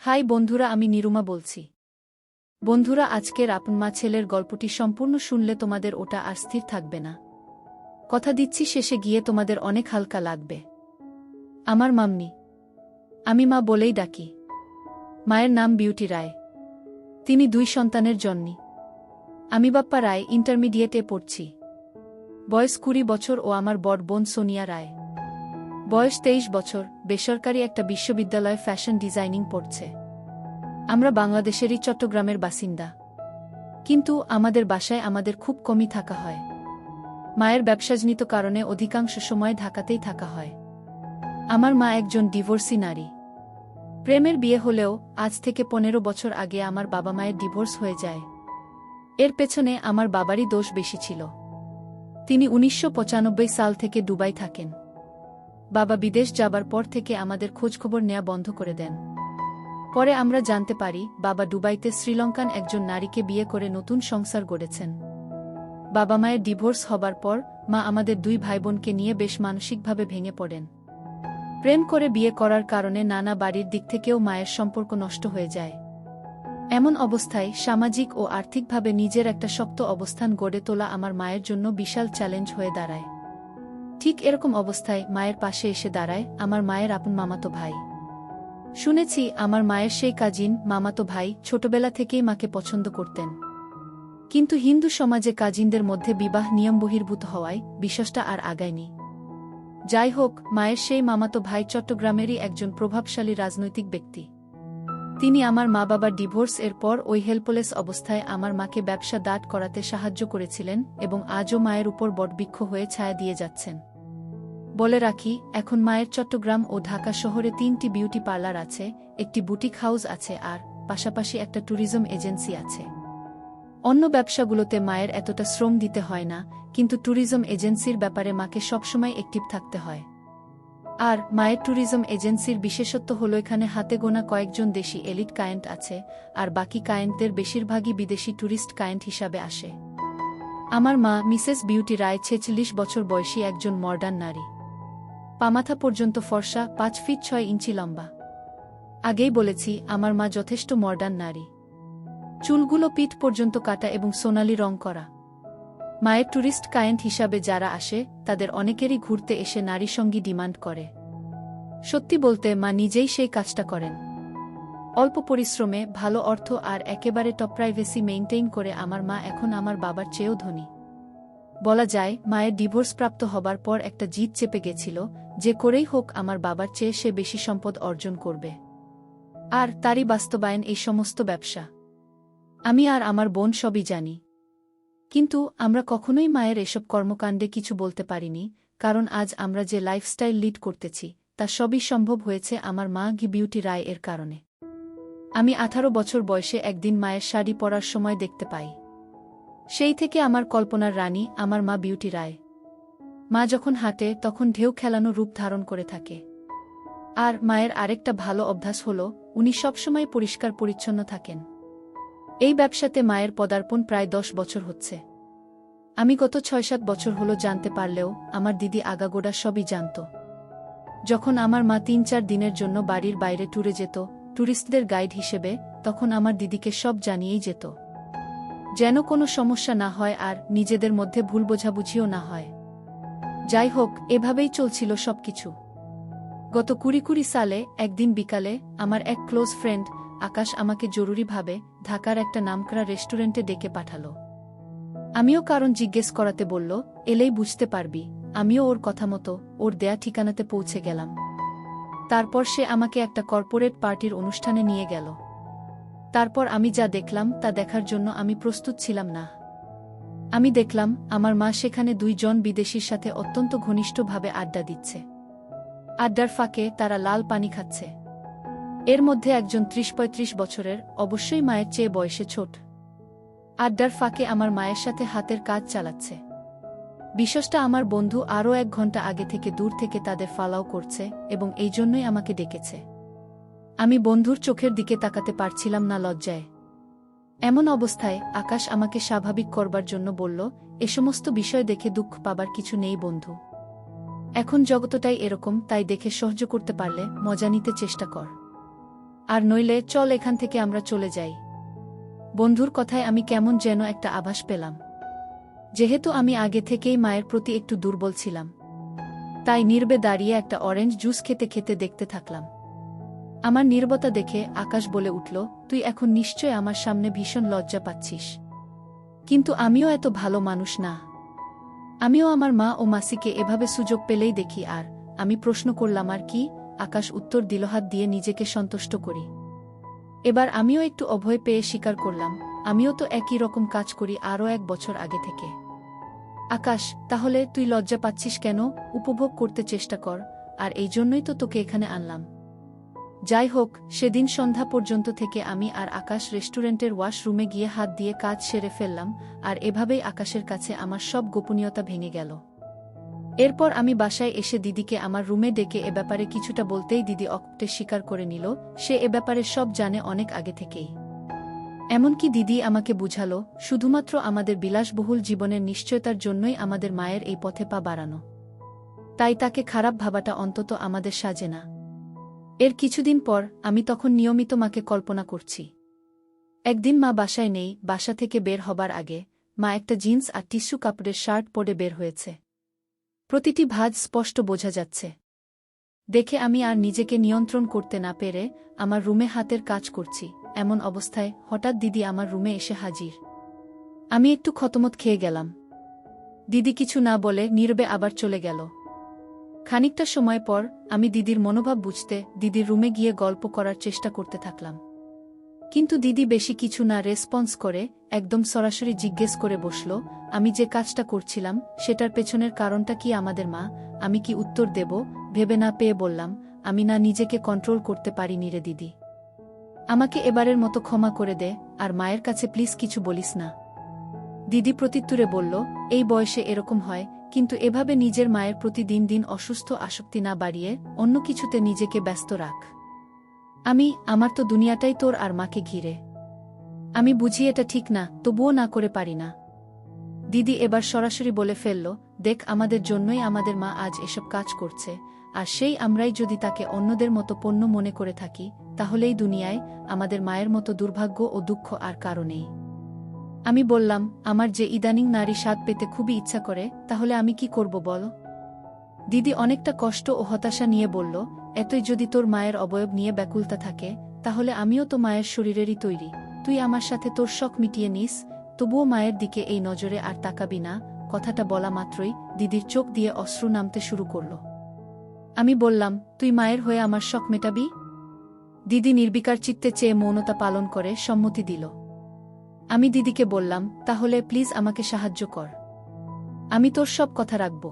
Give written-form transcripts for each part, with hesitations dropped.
High বন্ধুরা, আমি নিরুমা বলছি। বন্ধুরা, আজকের আপন মা ছেলের গল্পটি সম্পূর্ণ শুনলে তোমাদের ওটা আর স্থির থাকবে না। কথা দিচ্ছি, শেষে গিয়ে তোমাদের অনেক হালকা লাগবে। আমার মাম্মি, আমি মা বলেই ডাকি। মায়ের নাম বিউটি রায়। তিনি 2 সন্তানের জননী। আমি বাপ্পা রায়, ইন্টারমিডিয়েটে পড়ছি। বয়স 20 বছর ও আমার বড় বোন সোনিয়া রায়। বয়স 23 বছর, বেসরকারি একটা বিশ্ববিদ্যালয়ে ফ্যাশন ডিজাইনিং পড়ছে। আমরা বাংলাদেশেরই চট্টগ্রামের বাসিন্দা, কিন্তু আমাদের বাসায় আমাদের খুব কমই থাকা হয়। মায়ের ব্যবসাজনিত কারণে অধিকাংশ সময় ঢাকাতেই থাকা হয়। আমার মা একজন ডিভোর্সি নারী। প্রেমের বিয়ে হলেও আজ থেকে 15 বছর আগে আমার বাবা মায়ের ডিভোর্স হয়ে যায়। এর পেছনে আমার বাবারই দোষ বেশি ছিল। তিনি 1995 সাল থেকে দুবাই থাকেন। বাবা বিদেশ যাবার পর থেকে আমাদের খোঁজখবর নেয়া বন্ধ করে দেন। পরে আমরা জানতে পারি বাবা দুবাইতে শ্রীলঙ্কান একজন নারীকে বিয়ে করে নতুন সংসার গড়েছেন। বাবা মায়ের ডিভোর্স হবার পর মা আমাদের 2 ভাইবোনকে নিয়ে বেশ মানসিকভাবে ভেঙে পড়েন। প্রেম করে বিয়ে করার কারণে নানা বাড়ির দিক থেকেও মায়ের সম্পর্ক নষ্ট হয়ে যায়। এমন অবস্থায় সামাজিক ও আর্থিকভাবে নিজের একটা শক্ত অবস্থান গড়ে তোলা আমার মায়ের জন্য বিশাল চ্যালেঞ্জ হয়ে দাঁড়ায়। ঠিক এরকম অবস্থায় মায়ের পাশে এসে দাঁড়ায় আমার মায়ের আপন মামাতো ভাই। শুনেছি আমার মায়ের সেই কাজিন মামাতো ভাই ছোটবেলা থেকেই মাকে পছন্দ করতেন, কিন্তু হিন্দু সমাজে কাজিনদের মধ্যে বিবাহ নিয়ম বহির্ভূত হওয়ায় বিষয়টা আর আগায়নি। যাই হোক, মায়ের সেই মামাতো ভাই চট্টগ্রামেরই একজন প্রভাবশালী রাজনৈতিক ব্যক্তি। তিনি আমার মা বাবার ডিভোর্স এর পর ওই হেল্পলেস অবস্থায় আমার মাকে ব্যবসা দাঁড় করাতে সাহায্য করেছিলেন এবং আজও মায়ের উপর বটবৃক্ষ হয়ে ছায়া দিয়ে যাচ্ছেন। বলে রাখি, এখন মায়ের চট্টগ্রাম ও ঢাকা শহরে 3টি বিউটি পার্লার আছে, একটি বুটিক হাউস আছে আর পাশাপাশি একটা ট্যুরিজম এজেন্সি আছে। অন্য ব্যবসাগুলোতে মায়ের এতটা শ্রম দিতে হয় না, কিন্তু ট্যুরিজম এজেন্সির ব্যাপারে মাকে সবসময় অ্যাক্টিভ থাকতে হয়। আর মায়ের ট্যুরিজম এজেন্সির বিশেষত্ব হলো এখানে হাতে গোনা কয়েকজন দেশি এলিট ক্লায়েন্ট আছে, আর বাকি ক্লায়েন্টদের বেশিরভাগই বিদেশি ট্যুরিস্ট ক্লায়েন্ট হিসাবে আসে। আমার মা মিসেস বিউটি রায় 46 বছর বয়সী একজন মডার্ন নারী। পামাথা পর্যন্ত ফর্সা, 5 ফিট 6 ইঞ্চি লম্বা। আগেই বলেছি আমার মা যথেষ্ট মডার্ন নারী। চুলগুলো পিঠ পর্যন্ত কাটা এবং সোনালি রং করা। মায়ের ট্যুরিস্ট ক্লায়েন্ট হিসাবে যারা আসে তাদের অনেকেরই ঘুরতে এসে নারী সঙ্গী ডিমান্ড করে। সত্যি বলতে মা নিজেই সেই কাজটা করেন। অল্প পরিশ্রমে, ভালো অর্থ আর একেবারে টপ প্রাইভেসি মেইনটেইন করে আমার মা এখন আমার বাবার চেয়েও ধনী। বলা যায় মায়ের ডিভোর্স প্রাপ্ত হবার পর একটা জিদ চেপে গেছিল, যে করেই হোক আমার বাবার চেয়ে সে বেশি সম্পদ অর্জন করবে। আর তারই বাস্তবায়ন এই সমস্ত ব্যবসা। আমি আর আমার বোন সবই জানি, কিন্তু আমরা কখনোই মায়ের এসব কর্মকাণ্ডে কিছু বলতে পারিনি, কারণ আজ আমরা যে লাইফস্টাইল লিড করতেছি তা সবই সম্ভব হয়েছে আমার মা বিউটি রায় এর কারণে। আমি 18 বছর বয়সে একদিন মায়ের শাড়ি পরার সময় দেখতে পাই। সেই থেকে আমার কল্পনার রানী আমার মা বিউটি রায়। মা যখন হাঁটে তখন ঢেউ খেলানো রূপ ধারণ করে থাকে। আর মায়ের আরেকটা ভালো অভ্যাস হলো উনি সবসময় পরিষ্কার পরিচ্ছন্ন থাকেন। এই ব্যবসাতে মায়ের পদার্পণ প্রায় 10 বছর হচ্ছে। আমি গত 6-7 বছর হলো জানতে পারলেও আমার দিদি আগাগোড়া সবই জানত। যখন আমার মা 3-4 দিনের জন্য বাড়ির বাইরে ট্যুরে যেত ট্যুরিস্টদের গাইড হিসেবে, তখন আমার দিদিকে সব জানিয়েই যেত, যেন কোনো সমস্যা না হয় আর নিজেদের মধ্যে ভুল বোঝাবুঝিও না হয়। যাই হোক, এভাবেই চলছিল সবকিছু। গত 2020 সালে একদিন বিকালে আমার এক ক্লোজ ফ্রেন্ড আকাশ আমাকে জরুরিভাবে ঢাকার একটা নামকরা রেস্টুরেন্টে ডেকে পাঠালো। আমিও কারণ জিজ্ঞেস করাতে বলল, এলেই বুঝতে পারবি। আমিও ওর কথা মতো ওর দেয়া ঠিকানাতে পৌঁছে গেলাম। তারপর সে আমাকে একটা কর্পোরেট পার্টির অনুষ্ঠানে নিয়ে গেল। তারপর আমি যা দেখলাম তা দেখার জন্য আমি প্রস্তুত ছিলাম না। আমি দেখলাম আমার মা সেখানে 2 জন বিদেশীর সাথে অত্যন্ত ঘনিষ্ঠভাবে আড্ডা দিচ্ছে। আড্ডার ফাঁকে তারা লাল পানি খাচ্ছে। এর মধ্যে একজন 30-35 বছরের, অবশ্যই মায়ের চেয়ে বয়সে ছোট। আড্ডার ফাঁকে আমার মায়ের সাথে হাতের কাজ চালাচ্ছে। বিষয়টা আমার বন্ধু আরও 1 ঘন্টা আগে থেকে দূর থেকে তাদের ফলো করছে এবং এই জন্যই আমাকে ডেকেছে। আমি বন্ধুর চোখের দিকে তাকাতে পারছিলাম না লজ্জায়। এমন অবস্থায় আকাশ আমাকে স্বাভাবিক করবার জন্য বলল, এ সমস্ত বিষয় দেখে দুঃখ পাবার কিছু নেই বন্ধু। এখন জগতটাই এরকম, তাই দেখে সহ্য করতে পারলে মজা নিতে চেষ্টা কর। আর নইলে চল এখান থেকে আমরা চলে যাই। বন্ধুর কথায় আমি কেমন যেন একটা আভাস পেলাম। যেহেতু আমি আগে থেকেই মায়ের প্রতি একটু দুর্বল ছিলাম, তাই নীরবে দাঁড়িয়ে একটা অরেঞ্জ জুস খেতে খেতে দেখতে থাকলাম। আমার নীরবতা দেখে আকাশ বলে উঠল, তুই এখন নিশ্চয় আমার সামনে ভীষণ লজ্জা পাচ্ছিস। কিন্তু আমিও এত ভালো মানুষ না। আমিও আমার মা ও মাসিকে এভাবে সুযোগ পেলেই দেখি। আর আমি প্রশ্ন করলাম, আর কি? আকাশ উত্তর দিল, হাত দিয়ে নিজেকে সন্তুষ্ট করি। এবার আমিও একটু অভয় পেয়ে স্বীকার করলাম, আমিও তো একই রকম কাজ করি আরও 1 বছর আগে থেকে। আকাশ, তাহলে তুই লজ্জা পাচ্ছিস কেন? উপভোগ করতে চেষ্টা কর, আর এই জন্যই তো তোকে এখানে আনলাম। যাই হোক, সেদিন সন্ধ্যা পর্যন্ত থেকে আমি আর আকাশ রেস্টুরেন্টের ওয়াশরুমে গিয়ে হাত দিয়ে কাজ সেরে ফেললাম, আর এভাবেই আকাশের কাছে আমার সব গোপনীয়তা ভেঙে গেল। এরপর আমি বাসায় এসে দিদিকে আমার রুমে ডেকে এ ব্যাপারে কিছুটা বলতেই দিদি অকপটে স্বীকার করে নিল সে এ ব্যাপারে সব জানে অনেক আগে থেকেই। এমনকি দিদি আমাকে বুঝালো, শুধুমাত্র আমাদের বিলাসবহুল জীবনের নিশ্চয়তার জন্যই আমাদের মায়ের এই পথে পা বাড়ানো। তাই তাকে খারাপ ভাবাটা অন্তত আমাদের সাজে না। এর কিছুদিন পর আমি তখন নিয়মিত মাকে কল্পনা করছি। একদিন মা বাসায় নেই, বাসা থেকে বের হবার আগে মা একটা জিন্স আর টিস্যু কাপড়ের শার্ট পরে বের হয়েছে। প্রতিটি ভাঁজ স্পষ্ট বোঝা যাচ্ছে। দেখে আমি আর নিজেকে নিয়ন্ত্রণ করতে না পেরে আমার রুমে হাতের কাজ করছি, এমন অবস্থায় হঠাৎ দিদি আমার রুমে এসে হাজির। আমি একটু খতমত খেয়ে গেলাম। দিদি কিছু না বলে নীরবে আবার চলে গেল। খানিকটা সময় পর আমি দিদির মনোভাব বুঝতে দিদির রুমে গিয়ে গল্প করার চেষ্টা করতে থাকলাম। কিন্তু দিদি বেশি কিছু না রেসপন্স করে একদম সরাসরি জিজ্ঞেস করে বসল, আমি যে কাজটা করছিলাম সেটার পেছনের কারণটা কি আমাদের মা? আমি কি উত্তর দেব ভেবে না পেয়ে বললাম, আমি না নিজেকে কন্ট্রোল করতে পারিনি রে দিদি। আমাকে এবারের মতো ক্ষমা করে দে, আর মায়ের কাছে প্লিজ কিছু বলিস না। দিদি প্রত্যুত্তরে বলল, এই বয়সে এরকম হয়, কিন্তু এভাবে নিজের মায়ের প্রতি দিন দিন অসুস্থ আসক্তি না বাড়িয়ে অন্য কিছুতে নিজেকে ব্যস্ত রাখ। আমার তো দুনিয়াটাই তোর আর মাকে ঘিরে। আমি বুঝি এটা ঠিক না, তবুও না করে পারি না। দিদি এবার সরাসরি বলে ফেলল, দেখ, আমাদের জন্যই আমাদের মা আজ এসব কাজ করছে, আর সেই আমরাই যদি তাকে অন্যদের মতো পণ্য মনে করে থাকি, তাহলেই দুনিয়ায় আমাদের মায়ের মতো দুর্ভাগ্য ও দুঃখ আর কারো নেই। আমি বললাম, আমার যে ইদানিং নারী স্বাদ পেতে খুবই ইচ্ছা করে, তাহলে আমি কি করব বল? দিদি অনেকটা কষ্ট ও হতাশা নিয়ে বলল, এতই যদি তোর মায়ের অবয়ব নিয়ে ব্যাকুলতা থাকে, তাহলে আমিও তো মায়ের শরীরেরই তৈরি। তুই আমার সাথে তোর শখ মিটিয়ে নিস, তবুও মায়ের দিকে এই নজরে আর তাকাবি না। কথাটা বলা মাত্রই দিদির চোখ দিয়ে অশ্রু নামতে শুরু করল। আমি বললাম, তুই মায়ের হয়ে আমার শখ মেটাবি? দিদি নির্বিকার চিত্তে চেয়ে মৌনতা পালন করে সম্মতি দিল। আমি দিদিকে বললাম, তাহলে প্লিজ আমাকে সাহায্য কর, আমি তোর সব কথা রাখব।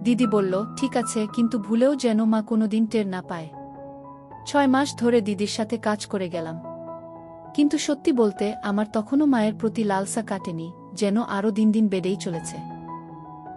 দিদি বলল, ঠিক আছে, কিন্তু ভুলেও যেন মা কোনোদিন টের না পায়। 6 মাস ধরে দিদির সাথে কাজ করে গেলাম, কিন্তু সত্যি বলতে আমার তখনও মায়ের প্রতি লালসা কাটেনি, যেন আরও দিন দিন বেড়েই চলেছে।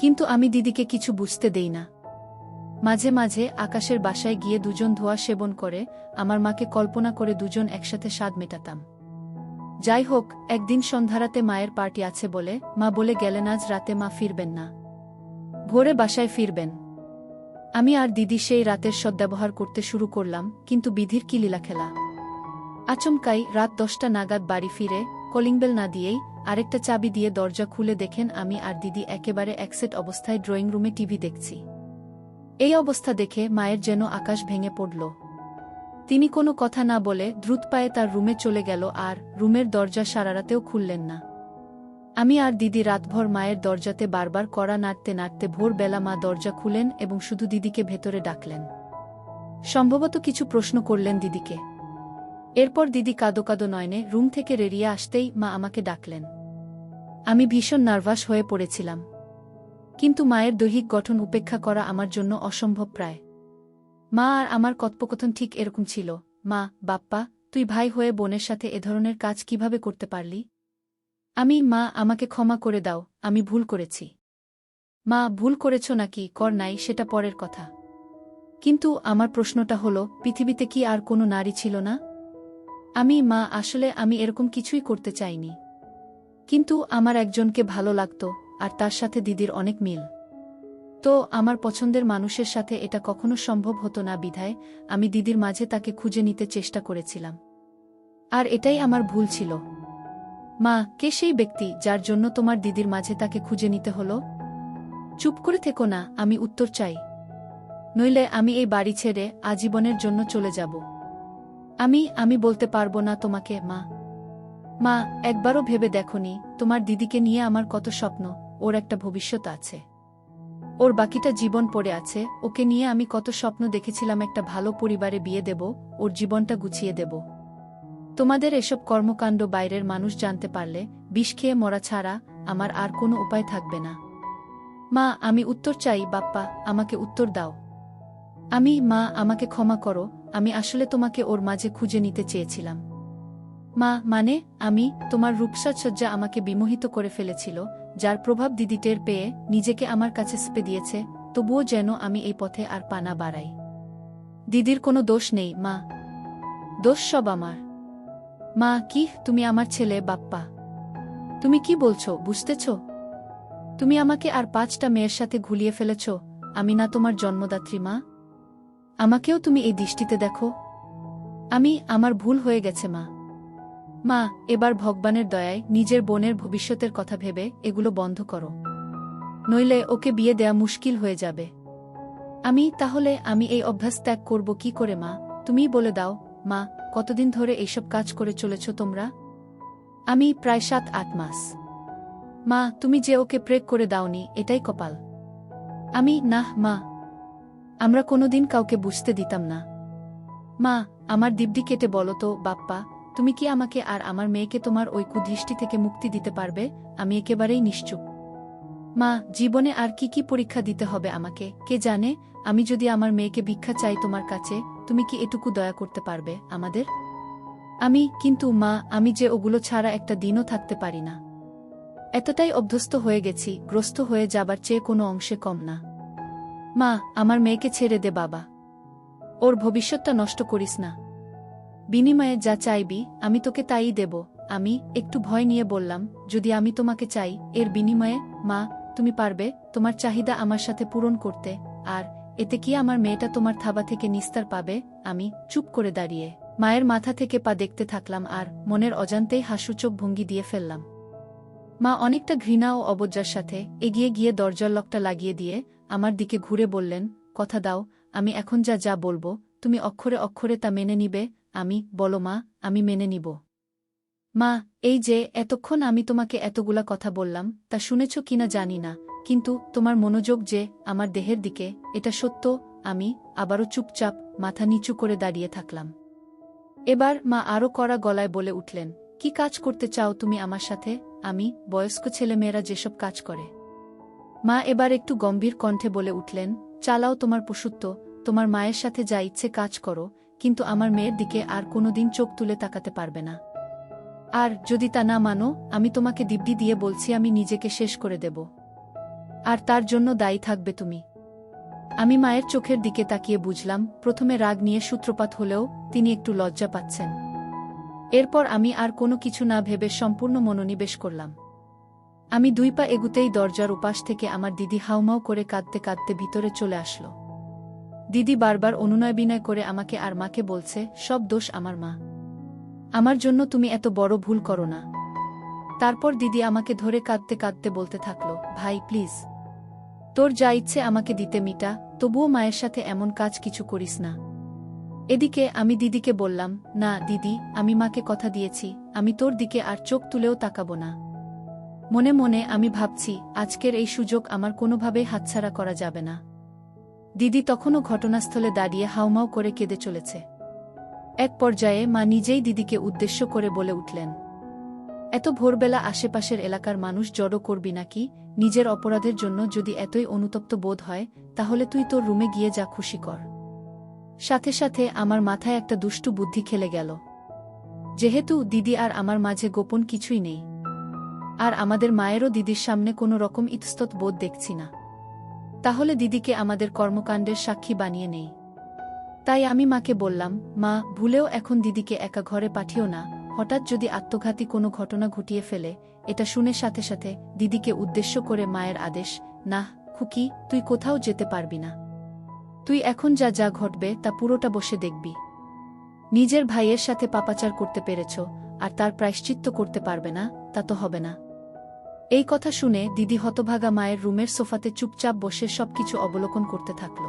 কিন্তু আমি দিদিকে কিছু বুঝতে দেই না। মাঝে মাঝে আকাশের বাসায় গিয়ে দুজন ধোঁয়া সেবন করে আমার মাকে কল্পনা করে দুজন একসাথে স্বাদ মেটাতাম। যাই হোক, একদিন সন্ধ্যারাতে মায়ের পার্টি আছে বলে মা বলে গেলেন আজ রাতে মা ফিরবেন না, ভোরে বাসায় ফিরবেন। আমি আর দিদি সেই রাতের সদ্ব্যবহার করতে শুরু করলাম, কিন্তু বিধির কি লীলা খেলা! আচমকাই রাত 10টা নাগাদ বাড়ি ফিরে কলিংবেল না দিয়েই আরেকটা চাবি দিয়ে দরজা খুলে দেখেন আমি আর দিদি একেবারে একসেট অবস্থায় ড্রয়িং রুমে টিভি দেখছি। এই অবস্থা দেখে মায়ের যেন আকাশ ভেঙে পড়ল। তিনি কোনো কথা না বলে দ্রুত পায়ে তার রুমে চলে গেল, আর রুমের দরজা সারারাতেও খুললেন না। আমি আর দিদি রাতভর মায়ের দরজাতে বারবার কড়া নাড়তে নাড়তে ভোরবেলা মা দরজা খুলেন এবং শুধু দিদিকে ভেতরে ডাকলেন। সম্ভবত কিছু প্রশ্ন করলেন দিদিকে। এরপর দিদি কাঁদো কাঁদো নয়নে রুম থেকে বেরিয়ে আসতেই মা আমাকে ডাকলেন। আমি ভীষণ নার্ভাস হয়ে পড়েছিলাম, কিন্তু মায়ের দৈহিক গঠন উপেক্ষা করা আমার জন্য অসম্ভব প্রায়। মা আর আমার কথোপকথন ঠিক এরকম ছিল, মা, বাপ্পা, তুই ভাই হয়ে বোনের সাথে এ ধরনের কাজ কিভাবে করতে পারলি? মা, আমাকে ক্ষমা করে দাও, আমি ভুল করেছি। মা, ভুল করেছ নাকি কর নাই সেটা পরের কথা, কিন্তু আমার প্রশ্নটা হলো, পৃথিবীতে কি আর কোনো নারী ছিল না? মা, আসলে আমি এরকম কিছুই করতে চাইনি, কিন্তু আমার একজনকে ভালো লাগতো, আর তার সাথে দিদির অনেক মিল। তো আমার পছন্দের মানুষের সাথে এটা কখনো সম্ভব হতো না বিধায় আমি দিদির মাঝে তাকে খুঁজে নিতে চেষ্টা করেছিলাম। আর এটাই আমার ভুল ছিল। মা, কে সেই ব্যক্তি যার জন্য তোমার দিদির মাঝে তাকে খুঁজে নিতে হলো? চুপ করে থেকো না, আমি উত্তর চাই। নইলে আমি এই বাড়ি ছেড়ে আজীবনের জন্য চলে যাব। আমি বলতে পারবো না তোমাকে মা। মা, একবারও ভেবে দেখোনি তোমার দিদিকে নিয়ে আমার কত স্বপ্ন, ওর একটা ভবিষ্যৎ আছে। ওর বাকিটা জীবন পড়ে আছে, ওকে নিয়ে আমি কত স্বপ্ন দেখেছিলাম, একটা ভালো পরিবারে বিয়ে দেব, ওর জীবনটা গুছিয়ে দেব। তোমাদের এসব কর্মকাণ্ড বাইরের মানুষ জানতে পারলে বিষ খেয়ে মরা ছাড়া আমার আর কোনো উপায় থাকবে না। মা, আমি উত্তর চাই বাপ্পা, আমাকে উত্তর দাও। মা, আমাকে ক্ষমা করো, আমি আসলে তোমাকে ওর মাঝে খুঁজে নিতে চেয়েছিলাম। মা, মানে তোমার রূপসাজসজ্জা আমাকে বিমোহিত করে ফেলেছিল, যার প্রভাব দিদি টের পেয়ে নিজেকে আমার কাছে স্পে দিয়েছে, তবুও যেন আমি এই পথে আর পা না বাড়াই। দিদির কোনো দোষ নেই মা, দোষ সব আমার। মা, কি তুমি আমার ছেলে বাপ্পা? তুমি কি বলছো বুঝতেছ? তুমি আমাকে আর 5টা মেয়ের সাথে ঘুলিয়ে ফেলেছ। আমি না তোমার জন্মদাত্রী মা? আমাকেও তুমি এই দৃষ্টিতে দেখো। আমার ভুল হয়ে গেছে মা। মা, এবার ভগবানের দয়ায় নিজের বোনের ভবিষ্যতের কথা ভেবে এগুলো বন্ধ করো, নইলে ওকে বিয়ে দেয়া মুশকিল হয়ে যাবে। তাহলে আমি এই অভ্যাস ত্যাগ করব কি করে মা? তুমিই বলে দাও মা, কতদিন ধরে এইসব কাজ করে চলেছ তোমরা? প্রায় 7-8 মাস। মা, তুমি যে ওকে প্রেক করে দাওনি এটাই কপাল। না মা, আমরা কোনোদিন কাউকে বুঝতে দিতাম না। মা, আমার দিব্যি কেটে বলো তো বাপ্পা, তুমি কি আমাকে আর আমার মেয়েকে তোমার ওই কুদৃষ্টি থেকে মুক্তি দিতে পারবে? আমি একেবারেই নিশ্চুপ। মা, জীবনে আর কি কি পরীক্ষা দিতে হবে আমাকে কে জানে। আমি যদি আমার মেয়েকে ভিক্ষা চাই তোমার কাছে, তুমি কি এটুকু দয়া করতে পারবে আমাদের? কিন্তু মা, আমি যে ওগুলো ছাড়া একটা দিনও থাকতে পারি না। এতটাই অভ্যস্ত হয়ে গেছি, গ্রস্ত হয়ে যাবার চেয়ে কোনো অংশে কম না। মা, আমার মেয়েকে ছেড়ে দে বাবা, ওর ভবিষ্যৎটা নষ্ট করিস না। বিনিময়ে যা চাইবি আমি তোকে তাই দেব। একটু ভয় নিয়ে বললাম, যদি আমি তোমাকে চাই, এর বিনিময়ে মা তুমি পারবে তোমার চাহিদা আমার সাথে পূরণ করতে? আর এতে কি আমার মেয়েটা তোমার থাবা থেকে নিস্তার পাবে? আমি চুপ করে দাঁড়িয়ে মায়ের মাথা থেকে পা দেখতে থাকলাম আর মনের অজান্তেই হাসুচোখ ভঙ্গি দিয়ে ফেললাম। মা অনেকটা ঘৃণা ও অবজ্ঞার সাথে এগিয়ে গিয়ে দরজার লকটা লাগিয়ে দিয়ে আমার দিকে ঘুরে বললেন, কথা দাও আমি এখন যা যা বলবো তুমি অক্ষরে অক্ষরে তা মেনে নিবে। বলো মা, আমি মেনে নিব। মা, এই যে এতক্ষণ আমি তোমাকে এতগুলা কথা বললাম তা শুনেছ কিনা জানি না, কিন্তু তোমার মনোযোগ যে আমার দেহের দিকে, এটা সত্য। আবারও চুপচাপ মাথা নিচু করে দাঁড়িয়ে থাকলাম। এবার মা আরও কড়া গলায় বলে উঠলেন, কি কাজ করতে চাও তুমি আমার সাথে? বয়স্ক ছেলেমেয়েরা যেসব কাজ করে। মা এবার একটু গম্ভীর কণ্ঠে বলে উঠলেন, চালাও তোমার পশুত্ব, তোমার মায়ের সাথে যা ইচ্ছে কাজ করো, কিন্তু আমার মেয়ের দিকে আর কোনোদিন চোখ তুলে তাকাতে পারবে না। আর যদি তা না মানো, আমি তোমাকে দিব্যি দিয়ে বলছি আমি নিজেকে শেষ করে দেব। আর তার জন্য দায়ী থাকবে তুমি। মায়ের চোখের দিকে তাকিয়ে বুঝলাম, প্রথমে রাগ নিয়ে সূত্রপাত হলেও তিনি একটু লজ্জা পাচ্ছেন। এরপর আর কোনো কিছু না ভেবে সম্পূর্ণ মনোনিবেশ করলাম। 2 পা এগুতেই দরজার উপাস থেকে আমার দিদি হাউমাউ করে কাঁদতে কাঁদতে ভিতরে চলে আসলো। দিদি বারবার অনুনয় বিনয় করে আমাকে আর মাকে বলছে, সব দোষ আমার মা, আমার জন্য তুমি এত বড় ভুল করো না। তারপর দিদি আমাকে ধরে কাঁদতে কাঁদতে বলতে থাকলো, ভাই প্লিজ, তোর যা ইচ্ছে আমাকে দিতে মিটা, তবুও মায়ের সাথে এমন কাজ কিছু করিস না। এদিকে আমি দিদিকে বললাম, না দিদি, আমি মাকে কথা দিয়েছি, আমি তোর দিকে আর চোখ তুলেও তাকাবো না। মনে মনে আমি ভাবছি, আজকের এই সুযোগ আমার কোনোভাবেই হাতছাড়া করা যাবে না। দিদি তখনও ঘটনাস্থলে দাঁড়িয়ে হাউমাউ করে কেঁদে চলেছে। এক পর্যায়ে মা নিজেই দিদিকে উদ্দেশ্য করে বলে উঠলেন, এত ভোরবেলা আশেপাশের এলাকার মানুষ জড়ো করবি নাকি? নিজের অপরাধের জন্য যদি এতই অনুতপ্ত বোধ হয়, তাহলে তুই তোর রুমে গিয়ে যা খুশি কর। সাথে সাথে আমার মাথায় একটা দুষ্টু বুদ্ধি খেলে গেল। যেহেতু দিদি আর আমার মাঝে গোপন কিছুই নেই, আর আমাদের মায়েরও দিদির সামনে কোনো রকম ইতস্তত বোধ দেখছি না, তাহলে দিদিকে আমাদের কর্মকাণ্ডের সাক্ষী বানিয়ে নেই। তাই আমি মাকে বললাম, মা ভুলেও এখন দিদিকে একা ঘরে পাঠিও না, হঠাৎ যদি আত্মঘাতী কোনো ঘটনা ঘটিয়ে ফেলে। এটা শুনে সাথে সাথে দিদিকে উদ্দেশ্য করে মায়ের আদেশ, না খুকি, তুই কোথাও যেতে পারবি না। তুই এখন যা যা ঘটবে তা পুরোটা বসে দেখবি। নিজের ভাইয়ের সাথে পাপাচার করতে পেরেছ, আর তার প্রায়শ্চিত্ত করতে পারবে না, তা তো হবে না। এই কথা শুনে দিদি হতভাগা মায়ের রুমের সোফাতে চুপচাপ বসে সবকিছু অবলোকন করতে থাকল।